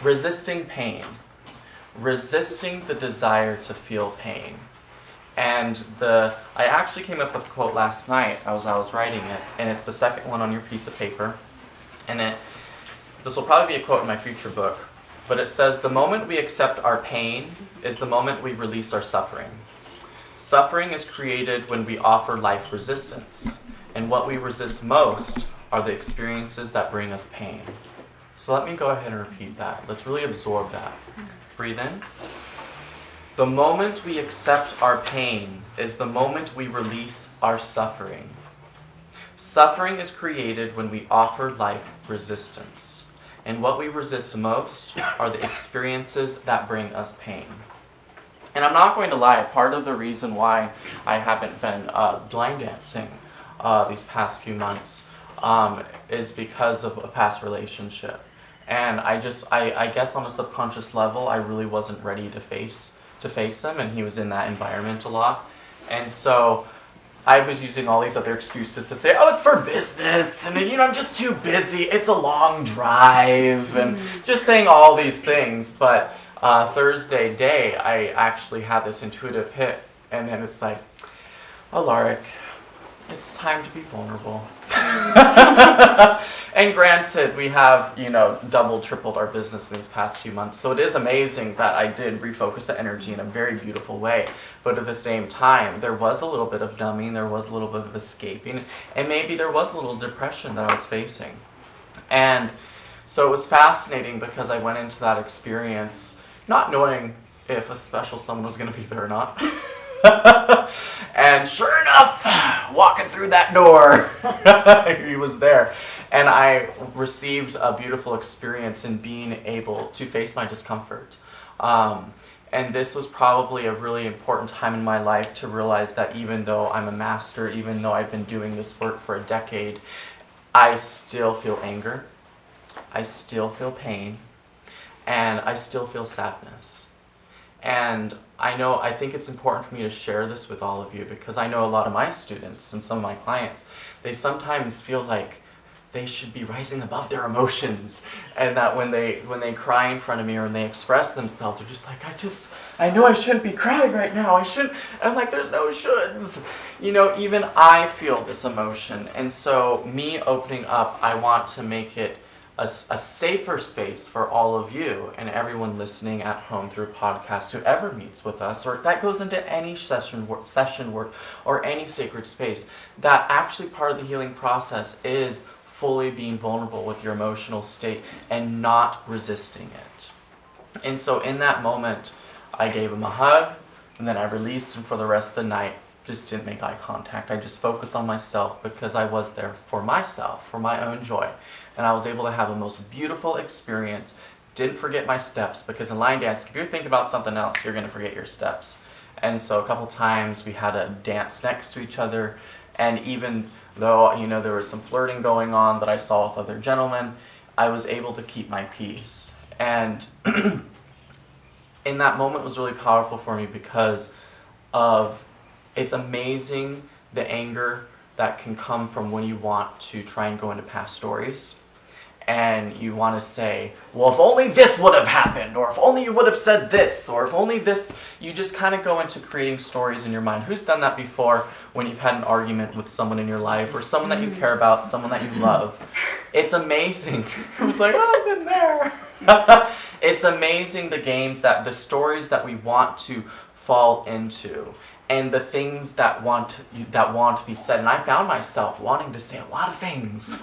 resisting pain. Resisting the desire to feel pain. And I actually came up with a quote last night as I was writing it, and it's the second one on your piece of paper. And this will probably be a quote in my future book, but it says, "The moment we accept our pain is the moment we release our suffering. Suffering is created when we offer life resistance, and what we resist most are the experiences that bring us pain." So let me go ahead and repeat that. Let's really absorb that. Breathe in. The moment we accept our pain is the moment we release our suffering. Suffering is created when we offer life resistance. And what we resist most are the experiences that bring us pain. And I'm not going to lie, part of the reason why I haven't been line dancing these past few months is because of a past relationship. And I guess on a subconscious level, I really wasn't ready to face him, and he was in that environment a lot. And so I was using all these other excuses to say, oh, it's for business, and I'm just too busy, it's a long drive, and just saying all these things. But Thursday day, I actually had this intuitive hit, and then it's like, Alaric, it's time to be vulnerable. And granted, we have, doubled, tripled our business in these past few months. So it is amazing that I did refocus the energy in a very beautiful way. But at the same time, there was a little bit of numbing, there was a little bit of escaping, and maybe there was a little depression that I was facing. And so it was fascinating because I went into that experience not knowing if a special someone was going to be there or not. And sure enough, walking through that door, he was there. And I received a beautiful experience in being able to face my discomfort. And this was probably a really important time in my life to realize that even though I'm a master, even though I've been doing this work for a decade, I still feel anger, I still feel pain, and I still feel sadness. And I think it's important for me to share this with all of you because I know a lot of my students and some of my clients, they sometimes feel like they should be rising above their emotions, and that when they cry in front of me or when they express themselves, they're just like, I know I shouldn't be crying right now. I shouldn't. I'm like, there's no shoulds. Even I feel this emotion, and so me opening up, I want to make it a safer space for all of you and everyone listening at home through a podcast, whoever meets with us, or that goes into any session work or any sacred space, that actually part of the healing process is fully being vulnerable with your emotional state and not resisting it. And so in that moment, I gave him a hug, and then I released him for the rest of the night. Just didn't make eye contact. I just focused on myself because I was there for myself, for my own joy. And I was able to have the most beautiful experience. Didn't forget my steps, because in line dance, if you're thinking about something else, you're going to forget your steps. And so a couple times we had a dance next to each other, and even though there was some flirting going on that I saw with other gentlemen, I was able to keep my peace. And in that moment was really powerful for me because of, it's amazing the anger that can come from when you want to try and go into past stories. And you want to say, well, if only this would have happened, or if only you would have said this, or if only this, you just kind of go into creating stories in your mind. Who's done that before when you've had an argument with someone in your life, or someone that you care about, someone that you love? It's amazing. It's like, oh, I've been there. It's amazing the stories that we want to fall into, and the things that want to be said. And I found myself wanting to say a lot of things.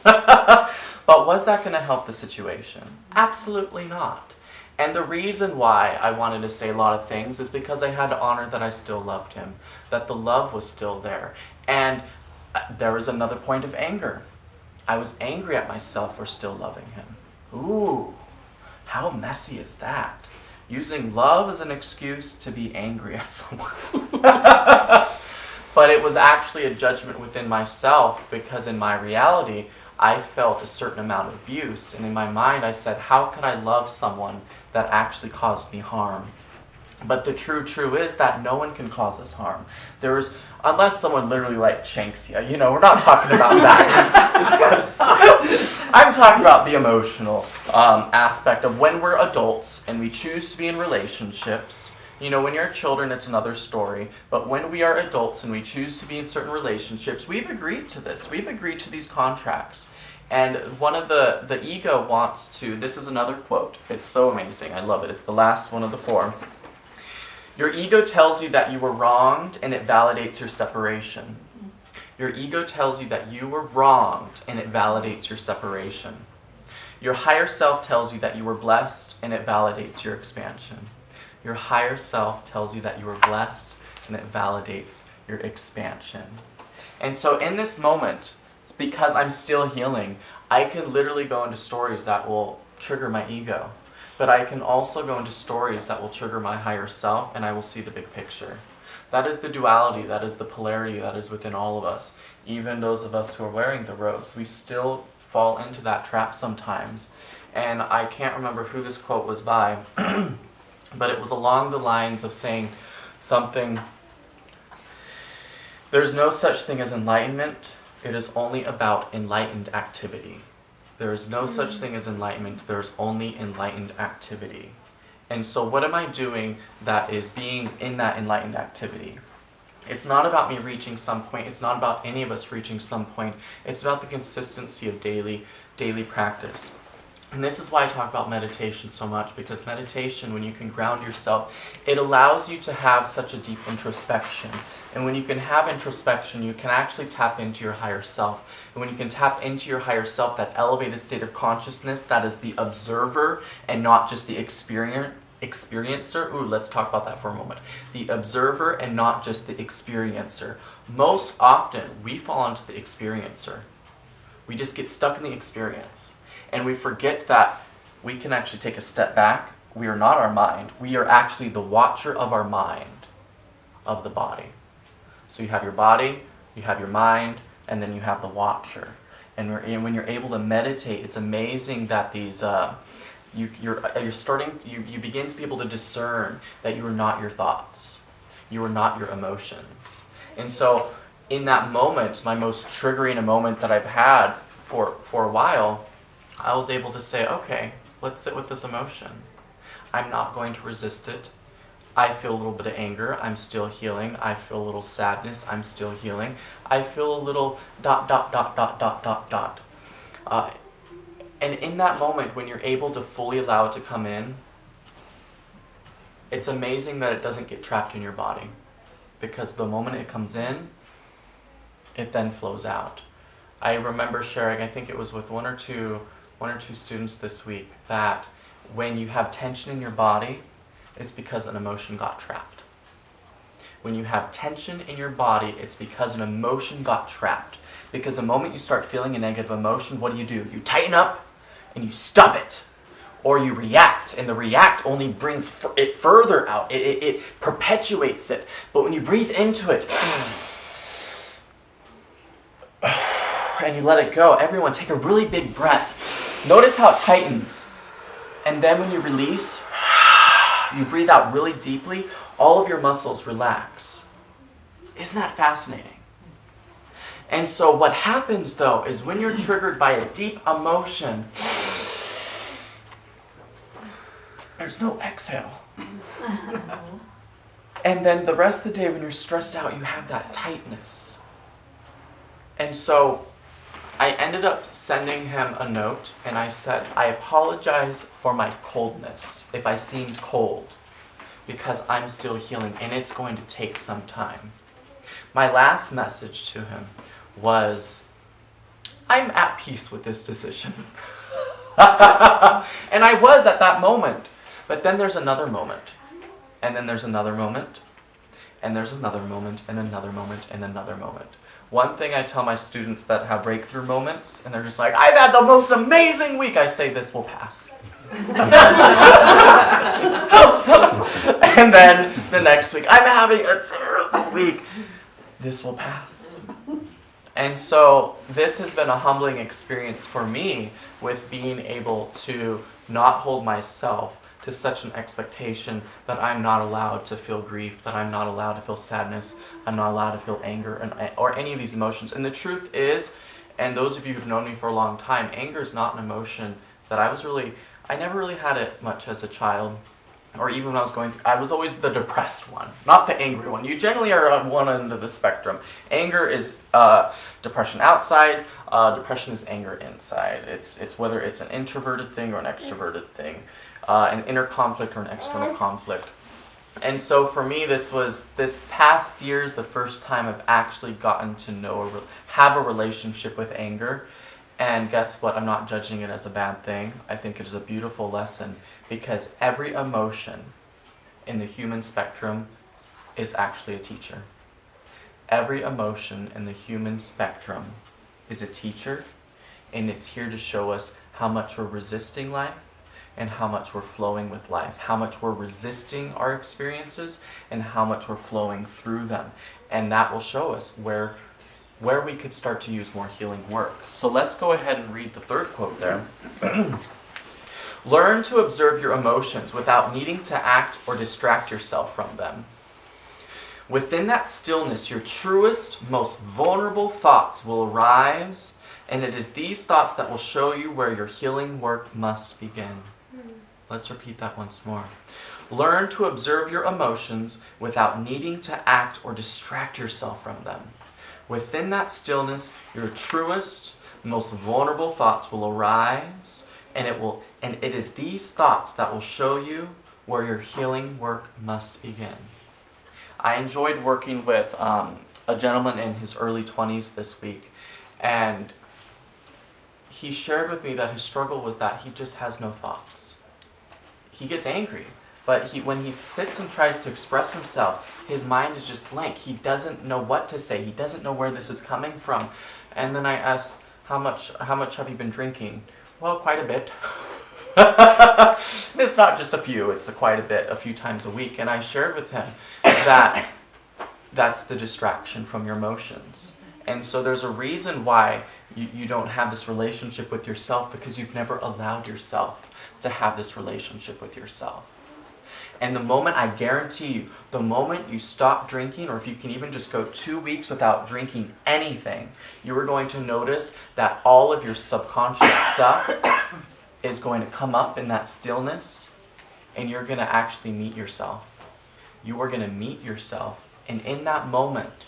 But was that going to help the situation? Absolutely not. And the reason why I wanted to say a lot of things is because I had to honor that I still loved him, that the love was still there. And there was another point of anger. I was angry at myself for still loving him. Ooh, how messy is that? Using love as an excuse to be angry at someone. But it was actually a judgment within myself, because in my reality, I felt a certain amount of abuse. And in my mind, I said, how could I love someone that actually caused me harm? But the true is that no one can cause us harm. Unless someone literally like shanks you. We're not talking about that. I'm talking about the emotional aspect of when we're adults and we choose to be in relationships. When you're children, it's another story. But when we are adults and we choose to be in certain relationships, we've agreed to this. We've agreed to these contracts. And one of the ego wants to, this is another quote. It's so amazing. I love it. It's the last one of the 4. Your ego tells you that you were wronged and it validates your separation. Your ego tells you that you were wronged and it validates your separation. Your higher self tells you that you were blessed and it validates your expansion. Your higher self tells you that you were blessed and it validates your expansion. And so in this moment, it's because I'm still healing, I can literally go into stories that will trigger my ego. But I can also go into stories that will trigger my higher self, and I will see the big picture. That is the duality, that is the polarity that is within all of us. Even those of us who are wearing the robes, we still fall into that trap sometimes. And I can't remember who this quote was by, but it was along the lines of saying something, there's no such thing as enlightenment, it is only about enlightened activity. There is no such thing as enlightenment. There's only enlightened activity. And so what am I doing that is being in that enlightened activity? It's not about me reaching some point. It's not about any of us reaching some point. It's about the consistency of daily practice. And this is why I talk about meditation so much, because meditation, when you can ground yourself, it allows you to have such a deep introspection. And when you can have introspection, you can actually tap into your higher self. And when you can tap into your higher self, that elevated state of consciousness, that is the observer and not just the experiencer. Ooh, let's talk about that for a moment. The observer and not just the experiencer. Most often, we fall into the experiencer. We just get stuck in the experience. And we forget that we can actually take a step back. We are not our mind. We are actually the watcher of our mind, of the body. So you have your body, you have your mind, and then you have the watcher. And when you're able to meditate, it's amazing that these you begin to be able to discern that you are not your thoughts, you are not your emotions. And so in that moment, my most triggering moment that I've had for a while, I was able to say, okay, let's sit with this emotion. I'm not going to resist it. I feel a little bit of anger. I'm still healing. I feel a little sadness. I'm still healing. I feel a little ... And in that moment, when you're able to fully allow it to come in, it's amazing that it doesn't get trapped in your body. Because the moment it comes in, it then flows out. I remember sharing, I think it was with one or two students this week, that when you have tension in your body, it's because an emotion got trapped. When you have tension in your body, it's because an emotion got trapped. Because the moment you start feeling a negative emotion, what do? You tighten up and you stop it. Or you react, and the react only brings it further out. It perpetuates it. But when you breathe into it, and you let it go, everyone take a really big breath. Notice how it tightens. And then when you release, you breathe out really deeply, all of your muscles relax. Isn't that fascinating? And so what happens though is when you're triggered by a deep emotion, there's no exhale. And then the rest of the day when you're stressed out, you have that tightness. And so I ended up sending him a note, and I said, I apologize for my coldness, if I seemed cold, because I'm still healing, and it's going to take some time. My last message to him was, I'm at peace with this decision. And I was at that moment. But then there's another moment, and then there's another moment, and there's another moment, and another moment, and another moment. One thing I tell my students that have breakthrough moments, and they're just like, I've had the most amazing week. I say, this will pass. And then the next week, I'm having a terrible week. This will pass. And so this has been a humbling experience for me with being able to not hold myself to such an expectation that I'm not allowed to feel grief, that I'm not allowed to feel sadness, I'm not allowed to feel anger, or any of these emotions. And the truth is, and those of you who've known me for a long time, anger is not an emotion that I never really had it much as a child, or even when I was going through, I was always the depressed one, not the angry one. You generally are on one end of the spectrum. Anger is depression outside, depression is anger inside. It's whether it's an introverted thing or an extroverted thing, an inner conflict or an external conflict. And so for me, this past year is the first time I've actually gotten to have a relationship with anger. And guess what? I'm not judging it as a bad thing. I think it is a beautiful lesson, because every emotion in the human spectrum is actually a teacher. Every emotion in the human spectrum is a teacher, and it's here to show us how much we're resisting life and how much we're flowing with life, how much we're resisting our experiences and how much we're flowing through them. And that will show us where we could start to use more healing work. So let's go ahead and read the third quote there. Learn to observe your emotions without needing to act or distract yourself from them. Within that stillness, your truest, most vulnerable thoughts will arise, and it is these thoughts that will show you where your healing work must begin. Let's repeat that once more. Learn to observe your emotions without needing to act or distract yourself from them. Within that stillness, your truest, most vulnerable thoughts will arise, and it is these thoughts that will show you where your healing work must begin. I enjoyed working with a gentleman in his early 20s this week, and he shared with me that his struggle was that he just has no thoughts. He gets angry, but when he sits and tries to express himself, his mind is just blank. He doesn't know what to say. He doesn't know where this is coming from. And then I asked, how much have you been drinking? Well, quite a bit. It's not just a few, it's quite a bit, a few times a week. And I shared with him that that's the distraction from your emotions. And so there's a reason why you don't have this relationship with yourself, because you've never allowed yourself to have this relationship with yourself. And the moment, I guarantee you, the moment you stop drinking, or if you can even just go 2 weeks without drinking anything, you are going to notice that all of your subconscious stuff is going to come up in that stillness, and you're going to actually meet yourself. You are going to meet yourself, and in that moment,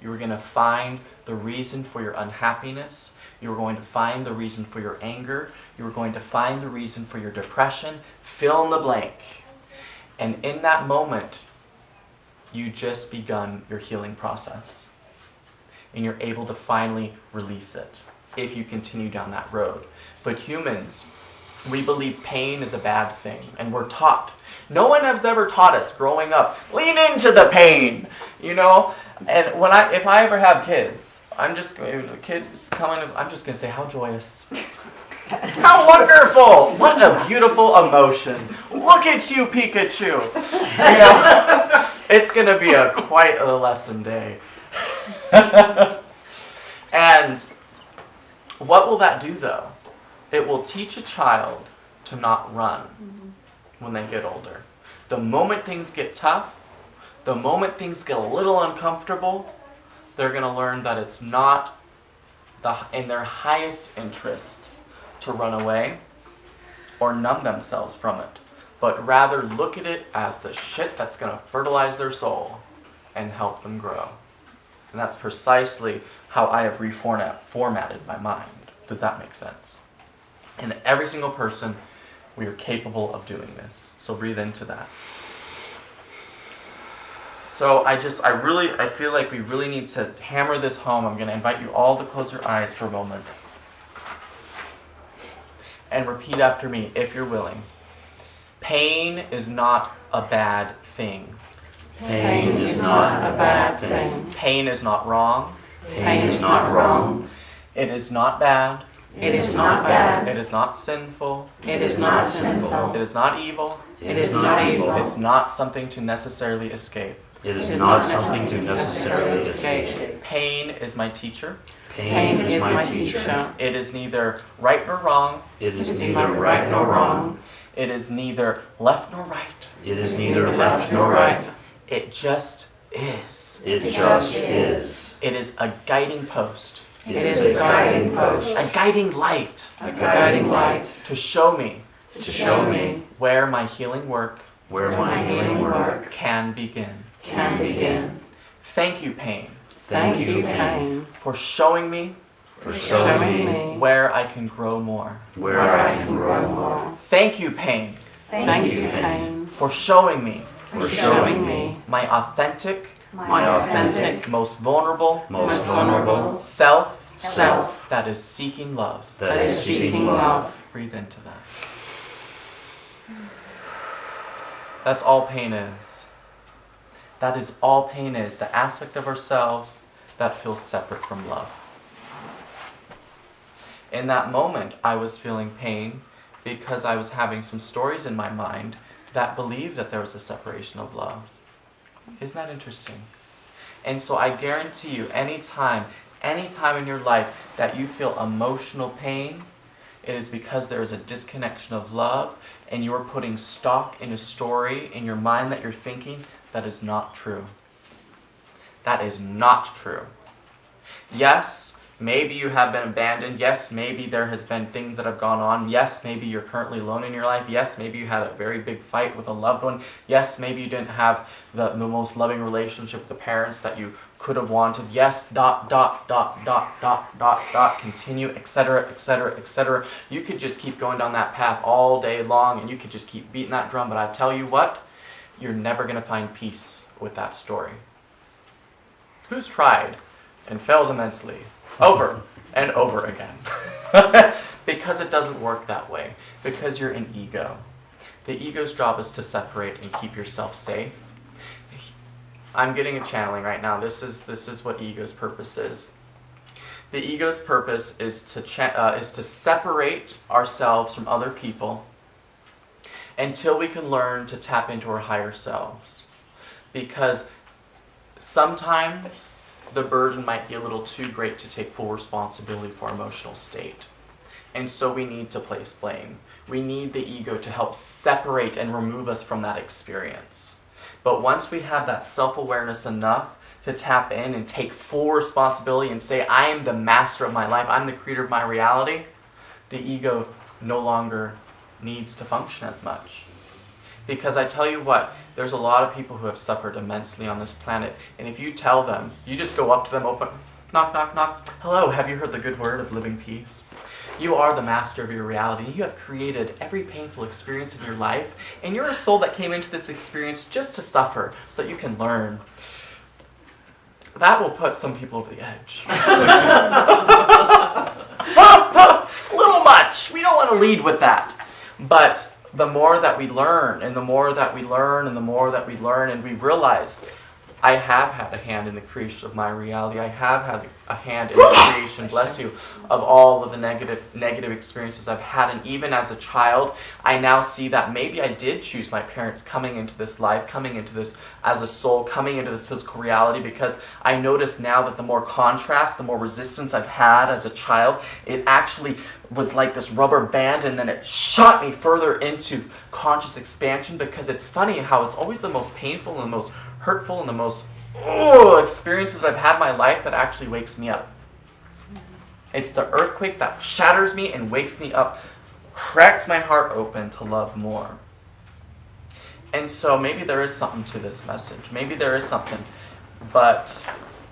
you are going to find the reason for your unhappiness. You are going to find the reason for your anger. You are going to find the reason for your depression. Fill in the blank. And in that moment, you just begun your healing process. And you're able to finally release it if you continue down that road. But humans, we believe pain is a bad thing. And we're taught. No one has ever taught us growing up, lean into the pain, you know? And if I ever have kids, I'm just going to say, how joyous. How wonderful! What a beautiful emotion. Look at you, Pikachu. You know, it's going to be quite a lesson day. And what will that do, though? It will teach a child to not run when they get older. The moment things get tough, the moment things get a little uncomfortable, they're going to learn that it's not in their highest interest to run away or numb themselves from it, but rather look at it as the shit that's going to fertilize their soul and help them grow. And that's precisely how I have reformatted my mind. Does that make sense? And every single person, we are capable of doing this. So breathe into that. So I feel like we really need to hammer this home. I'm going to invite you all to close your eyes for a moment. And repeat after me, if you're willing. Pain is not a bad thing. Pain is not a bad thing. Pain is not wrong. Pain is not wrong. It is not bad. It is not bad. It is not sinful. It is not sinful. It is not evil. It is not evil. It's not something to necessarily escape. It is not something to necessarily escape. Pain is my teacher. Pain is my teacher. It is neither right nor wrong. It is neither right nor wrong. It is neither left nor right. It is neither left nor right. It just is. It just is. It is a guiding post. It is a guiding post, A guiding light a guiding light to show me to show me where my healing work Where my my healing work can begin. can begin. Thank you, pain, Thank you, pain, for showing me for showing showing me me where I can grow more. where where I I can grow more. Thank you, pain, Thank you, pain, for showing me for showing me my authentic, my authentic, most vulnerable most vulnerable self self that is seeking love. that is seeking love. Breathe into that. That's all pain is. That is all pain is, the aspect of ourselves that feels separate from love. In that moment, I was feeling pain because I was having some stories in my mind that believed that there was a separation of love. Isn't that interesting? And so I guarantee you, anytime in your life that you feel emotional pain, it is because there is a disconnection of love and you are putting stock in a story in your mind that you're thinking that is not true. That is not true. Yes, maybe you have been abandoned. Yes, maybe there has been things that have gone on. Yes, maybe you're currently alone in your life. Yes, maybe you had a very big fight with a loved one. Yes, maybe you didn't have the most loving relationship with the parents that you could have wanted. Yes, ... continue, etc., etc., etc. You could just keep going down that path all day long and you could just keep beating that drum. But I tell you what, you're never going to find peace with that story. Who's tried and failed immensely over and over again? Because it doesn't work that way. Because you're an ego. The ego's job is to separate and keep yourself safe. I'm getting a channeling right now. This is what ego's purpose is. The ego's purpose is to separate ourselves from other people until we can learn to tap into our higher selves. Because sometimes the burden might be a little too great to take full responsibility for our emotional state. And so we need to place blame. We need the ego to help separate and remove us from that experience. But once we have that self-awareness enough to tap in and take full responsibility and say, I am the master of my life, I'm the creator of my reality, the ego no longer needs to function as much. Because I tell you what, there's a lot of people who have suffered immensely on this planet, and if you tell them, you just go up to them, open, knock, knock, knock, hello, have you heard the good word of living peace? You are the master of your reality. You have created every painful experience in your life, and you're a soul that came into this experience just to suffer so that you can learn. That will put some people over the edge. A little much. We don't want to lead with that. But the more that we learn, and the more that we learn, and the more that we learn, and we realize, I have had a hand in the creation of my reality. I have had a hand in the creation, bless you, of all of the negative experiences I've had. And even as a child, I now see that maybe I did choose my parents coming into this life, coming into this as a soul, coming into this physical reality, because I notice now that the more contrast, the more resistance I've had as a child, it actually was like this rubber band, and then it shot me further into conscious expansion. Because it's funny how it's always the most painful and the most hurtful and the most experiences I've had in my life that actually wakes me up. It's the earthquake that shatters me and wakes me up, cracks my heart open to love more. And so maybe there is something to this message. Maybe there is something. But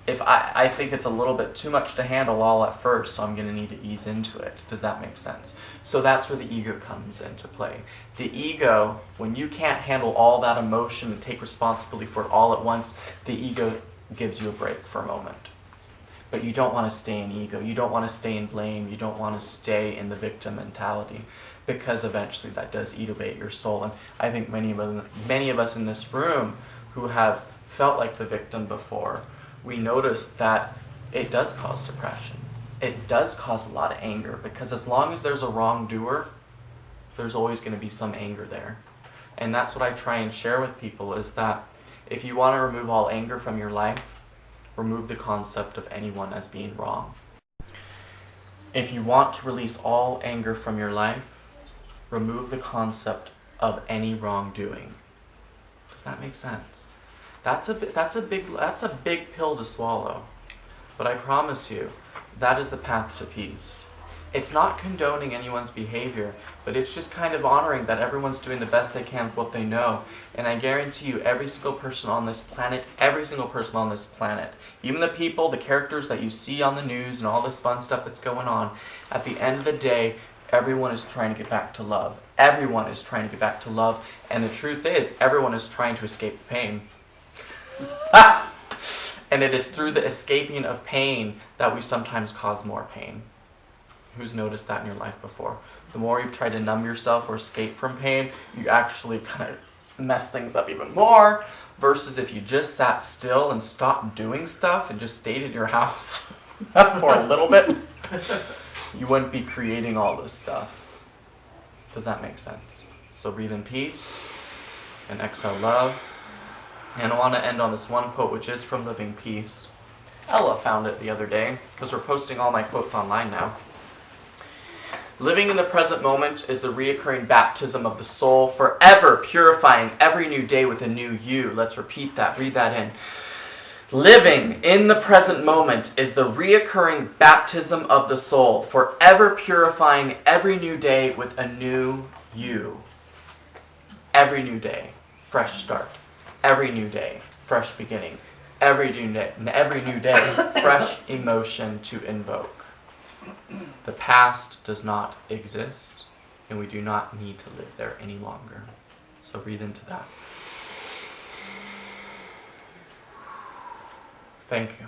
if I think it's a little bit too much to handle all at first, so I'm going to need to ease into it. Does that make sense? So that's where the ego comes into play. The ego, when you can't handle all that emotion and take responsibility for it all at once, the ego gives you a break for a moment. But you don't want to stay in ego. You don't want to stay in blame. You don't want to stay in the victim mentality, because eventually that does eat away at your soul. And I think many of us in this room who have felt like the victim before, we notice that it does cause depression. It does cause a lot of anger, because as long as there's a wrongdoer, there's always going to be some anger there. And that's what I try and share with people, is that if you want to remove all anger from your life, remove the concept of anyone as being wrong. If you want to release all anger from your life, remove the concept of any wrongdoing. Does that make sense? That's a big pill to swallow. But I promise you, that is the path to peace. It's not condoning anyone's behavior, but it's just kind of honoring that everyone's doing the best they can with what they know. And I guarantee you, every single person on this planet, even the people, the characters that you see on the news and all this fun stuff that's going on, at the end of the day, everyone is trying to get back to love. Everyone is trying to get back to love. And the truth is, everyone is trying to escape pain. And it is through the escaping of pain that we sometimes cause more pain. Who's noticed that in your life before? The more you've tried to numb yourself or escape from pain, you actually kind of mess things up even more. Versus if you just sat still and stopped doing stuff and just stayed in your house for a little bit, you wouldn't be creating all this stuff. Does that make sense? So breathe in peace and exhale love. And I want to end on this one quote, which is from Living Peace. Ella found it the other day, because we're posting all my quotes online now. Living in the present moment is the reoccurring baptism of the soul, forever purifying every new day with a new you. Let's repeat that. Read that in. Living in the present moment is the reoccurring baptism of the soul, forever purifying every new day with a new you. Every new day, fresh start. Every new day, fresh beginning. Every new day, fresh emotion to invoke. The past does not exist, and we do not need to live there any longer. So breathe into that. Thank you.